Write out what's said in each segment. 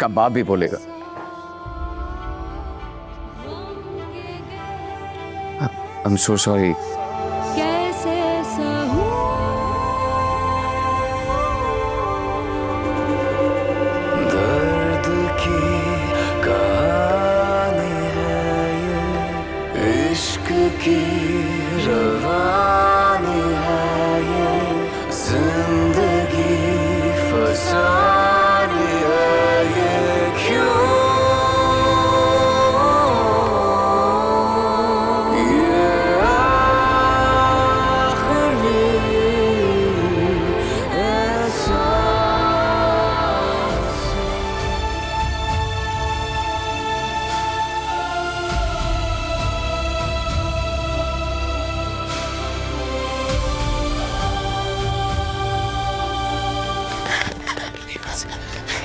उसका बाप भी बोलेगा। I'm so sorry. कैसे सहूं दर्द की कहानी है ये, इश्क की रवानी है ये, जिंदगी फसानी है ये, क्यों ये आखिरी एहसास।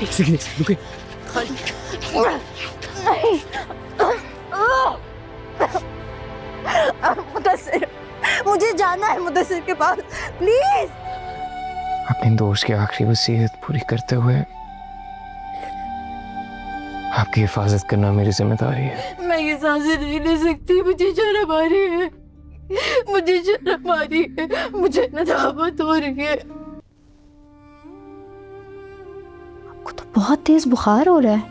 एक सेकंड रुके। मुदस्सिर, मुझे जाना है मुदस्सिर के पास, प्लीज। अपने दोस्त की आखिरी वसीयत पूरी करते हुए आपकी हिफाजत करना मेरी जिम्मेदारी है। मैं ये सांसें नहीं ले सकती, मुझे शर्म आ रही है, मुझे शर्म आ रही है, मुझे नदामत हो रही है। आपको तो बहुत तेज बुखार हो रहा है।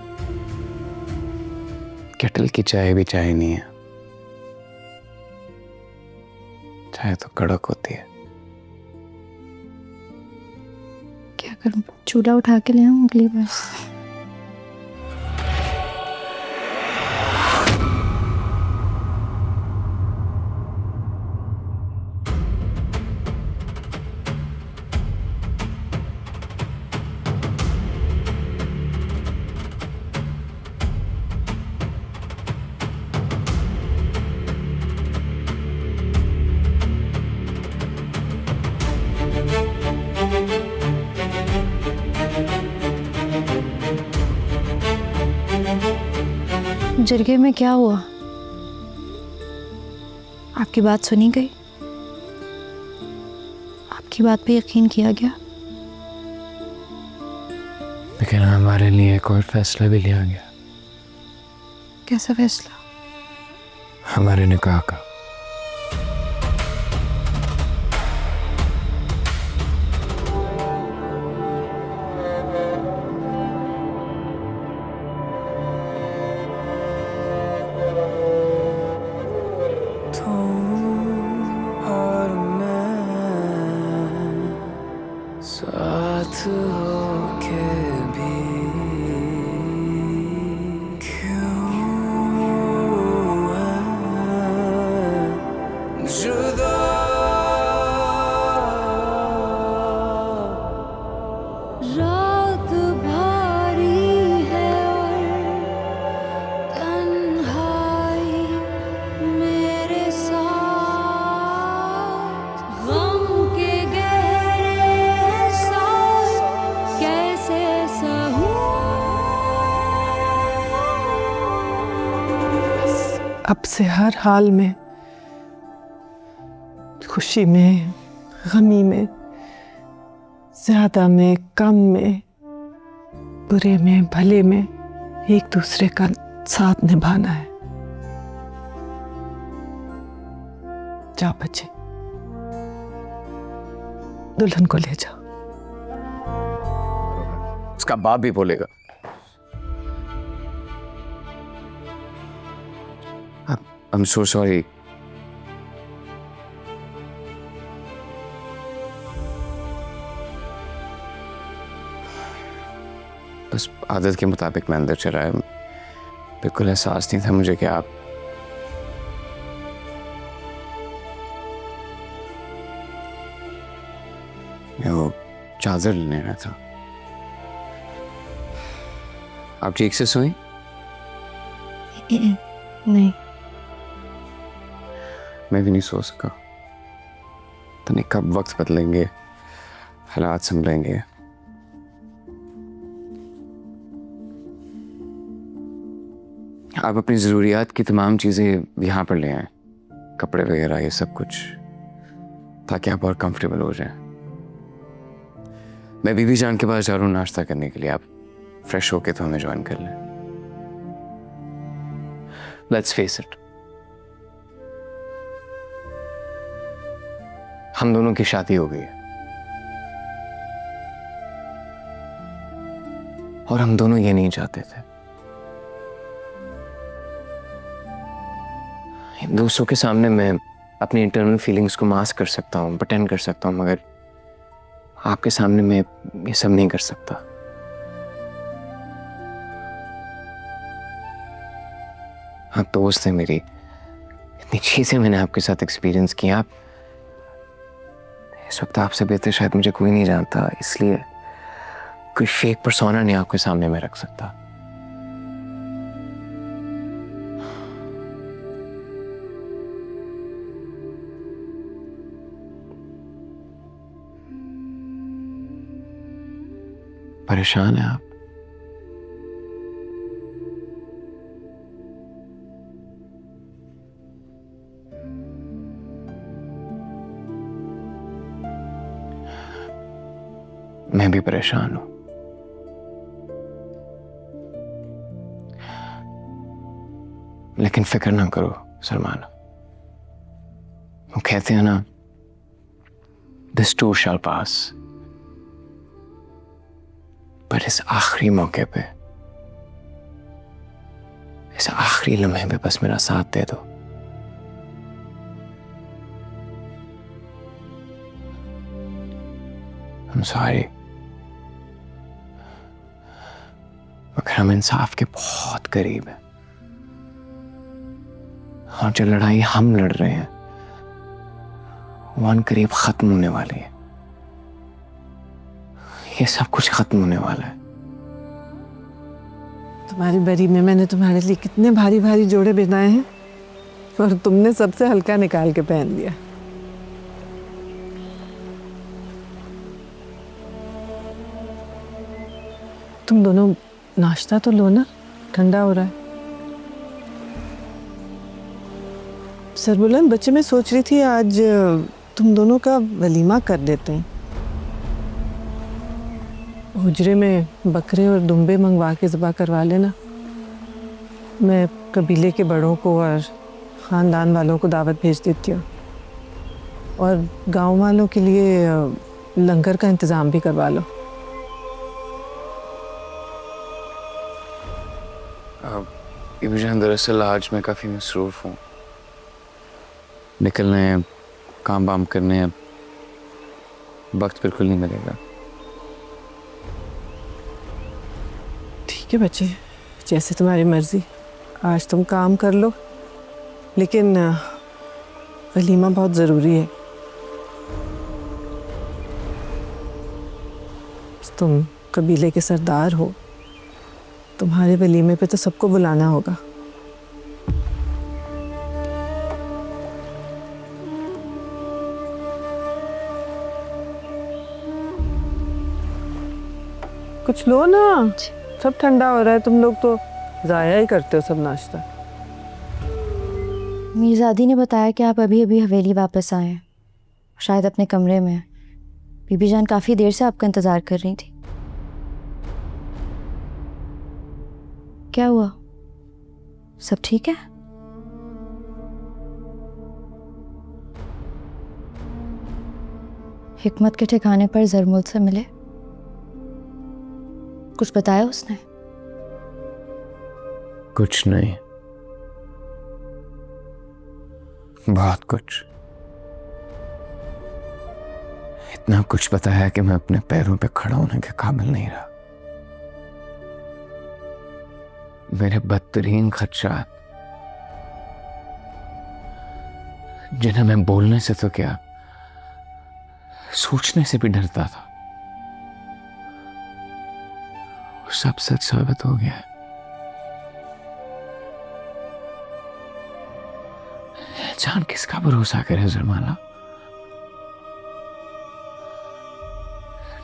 केटल की चाय भी चाय नहीं है, चाय तो कड़क होती है। क्या करूं, चूल्हा उठा के ले आऊं अगली बार। जरगे में क्या हुआ? आपकी बात सुनी गई, आपकी बात पे यकीन किया गया, लेकिन हमारे लिए एक और फैसला भी लिया गया, कैसा फैसला? हमारे निकाह का। और मैं साथ होके भी क्यों है जुदा। रात भारी है और तन्हाई मेरे साथ, गम के गहरे एहसास कैसे सहूं। अब से हर हाल में, खुशी में, गमी में, ज्यादा में, कम में, बुरे में, भले में, एक दूसरे का साथ निभाना है। जा बच्चे, दुल्हन को ले जाओ। उसका बाप भी बोलेगा। I'm so sorry. बस आदत के मुताबिक मैं अंदर चला है। बिल्कुल एहसास नहीं था मुझे कि आप मैं वो चादर लेने रहा था। आप ठीक से सोई? नहीं, मैं भी नहीं सो सका। तो नहीं कब वक्त बदलेंगे, हालात संभलेंगे। आप अपनी ज़रूरियात की तमाम चीज़ें यहाँ पर ले आएं, कपड़े वगैरह ये सब कुछ, ताकि आप और कंफर्टेबल हो जाएं। मैं बीबी जान के पास जा रहा हूँ नाश्ता करने के लिए, आप फ्रेश होके तो हमें ज्वाइन कर लें। लेट्स फेस इट, हम दोनों की शादी हो गई है और हम दोनों ये नहीं चाहते थे। दूसरों के सामने मैं अपनी इंटरनल फीलिंग्स को मास्क कर सकता हूँ, प्रिटेंड कर सकता हूँ, मगर आपके सामने मैं ये सब नहीं कर सकता। आप दोस्त हैं मेरी, इतनी चीजें मैंने आपके साथ एक्सपीरियंस की। आप इस वक्त आपसे बेहतर शायद मुझे कोई नहीं जानता, इसलिए कोई फेक पर्सोना नहीं आपके सामने मैं रख सकता। परेशान हैं आप? मैं भी परेशान हूं, लेकिन फिक्र ना करो सलमान। वो कहते हैं ना, दिस टू शैल पास। पर इस आखिरी मौके पे, इस आखिरी लम्हे पे बस मेरा साथ दे दो। I'm sorry, मगर हम इंसाफ के बहुत करीब हैं और जो लड़ाई हम लड़ रहे हैं वो अन करीब खत्म होने वाली है। ये सब कुछ खत्म होने वाला है। तुम्हारी बरी में मैंने तुम्हारे लिए कितने भारी भारी जोड़े बनाए हैं और तुमने सबसे हल्का निकाल के पहन लिया। तुम दोनों नाश्ता तो लो ना, ठंडा हो रहा है। सरबुलंद बच्चे, मैं सोच रही थी आज तुम दोनों का वलीमा कर देते हैं। हुजरे में बकरे और दुम्बे मंगवा के ज़बा करवा लेना। मैं कबीले के बड़ों को और ख़ानदान वालों को दावत भेज देती हूँ और गांव वालों के लिए लंगर का इंतज़ाम भी करवा लो। इब्राहिम, दरअसल आज मैं काफ़ी मसरूफ़ हूँ, निकलना है, काम वाम करने हैं, वक्त बिल्कुल नहीं मिलेगा। ठीक है बच्चे, जैसे तुम्हारी मर्जी। आज तुम काम कर लो, लेकिन वलीमा बहुत ज़रूरी है। तुम कबीले के सरदार हो, तुम्हारे वलीमे पे तो सबको बुलाना होगा। कुछ लो ना, सब ठंडा हो रहा है। तुम लोग तो ज़ाया ही करते हो सब नाश्ता। मीरजादी ने बताया कि आप अभी अभी हवेली वापस आए हैं, शायद अपने कमरे में। बीबी जान काफ़ी देर से आपका इंतज़ार कर रही थी। क्या हुआ, सब ठीक है? हिकमत के ठिकाने पर जरमुल से मिले, कुछ बताया उसने? कुछ नहीं, बहुत कुछ। इतना कुछ बताया कि मैं अपने पैरों पे खड़ा होने के काबिल नहीं रहा। मेरे बदतरीन खदशात, जिन्हें मैं बोलने से तो क्या, सोचने से भी डरता था, वो सब सच साबित हो गया है। जान किसका भरोसा करे जरमाला,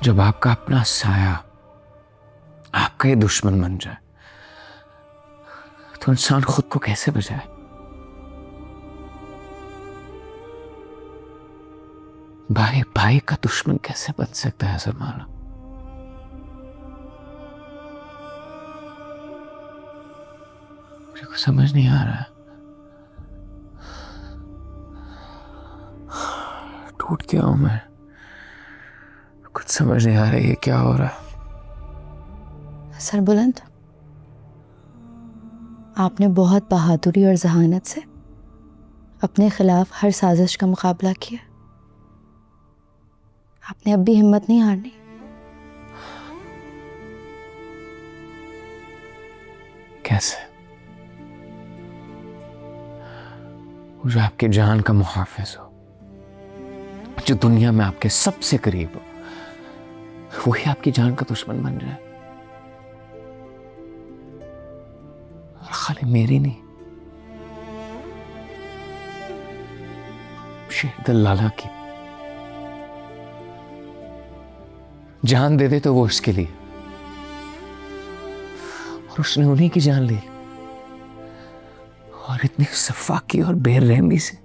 जब आपका अपना साया आपका ही दुश्मन बन जाए तो इंसान खुद को कैसे बचाए? भाई भाई का दुश्मन कैसे बच सकता है जरमाला? मुझे कुछ समझ नहीं आ रहा है। टूट गया हूं मैं, कुछ समझ नहीं आ रहा ये क्या हो रहा है। सरबुलंद, आपने बहुत बहादुरी और जहानत से अपने खिलाफ हर साजिश का मुकाबला किया। आपने अब भी हिम्मत नहीं हारनी। कैसे? वो जो आपकी जान का मुहाफिज हो, जो दुनिया में आपके सबसे करीब हो, वही आपकी जान का दुश्मन बन जाए। और खाली मेरी नहीं, शेख दल्लाला की जान दे दे तो वो उसके लिए, और उसने उन्हीं की जान ली, और इतनी सफाकी और बेरहमी से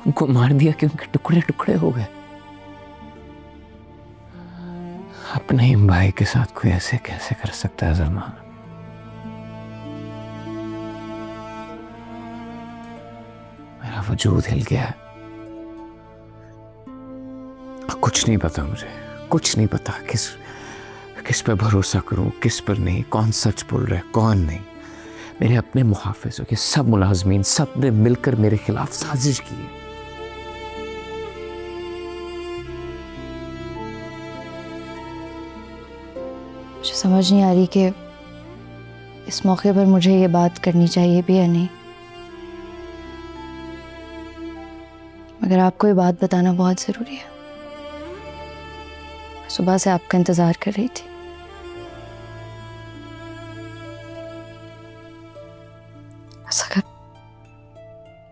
उनको मार दिया कि उनके टुकड़े टुकड़े हो गए। अपने ही भाई के साथ कोई ऐसे कैसे कर सकता है सलमान? मेरा वजूद हिल गया है। कुछ नहीं पता मुझे, कुछ नहीं पता किस पर भरोसा करूं, किस पर नहीं, कौन सच बोल रहा है, कौन नहीं। मेरे अपने मुहाफिजों के सब मुलाजमीन, सब ने मिलकर मेरे खिलाफ साजिश की है। मुझे समझ नहीं आ रही कि इस मौके पर मुझे ये बात करनी चाहिए भी या नहीं, मगर आपको ये बात बताना बहुत ज़रूरी है। सुबह से आपका इंतज़ार कर रही थी। अगर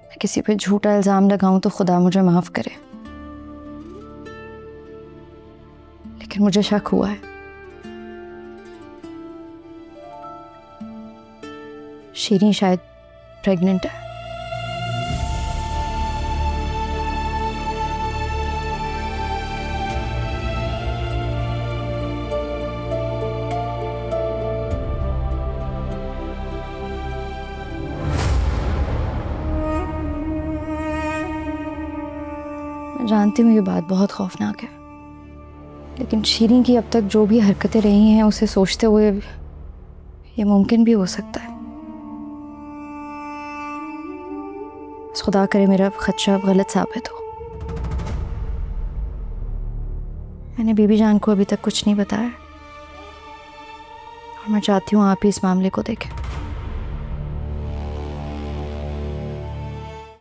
मैं किसी पे झूठा इल्ज़ाम लगाऊं तो खुदा मुझे माफ़ करे, लेकिन मुझे शक हुआ है। शीरीं शायद प्रेग्नेंट है। मैं जानती हूँ ये बात बहुत खौफनाक है, लेकिन शीरीं की अब तक जो भी हरकतें रही हैं उसे सोचते हुए ये मुमकिन भी हो सकता है। खुदा करे मेरा खदशा गलत साबित हो। मैंने बीबी जान को अभी तक कुछ नहीं बताया, और मैं चाहती हूँ आप ही इस मामले को देखें।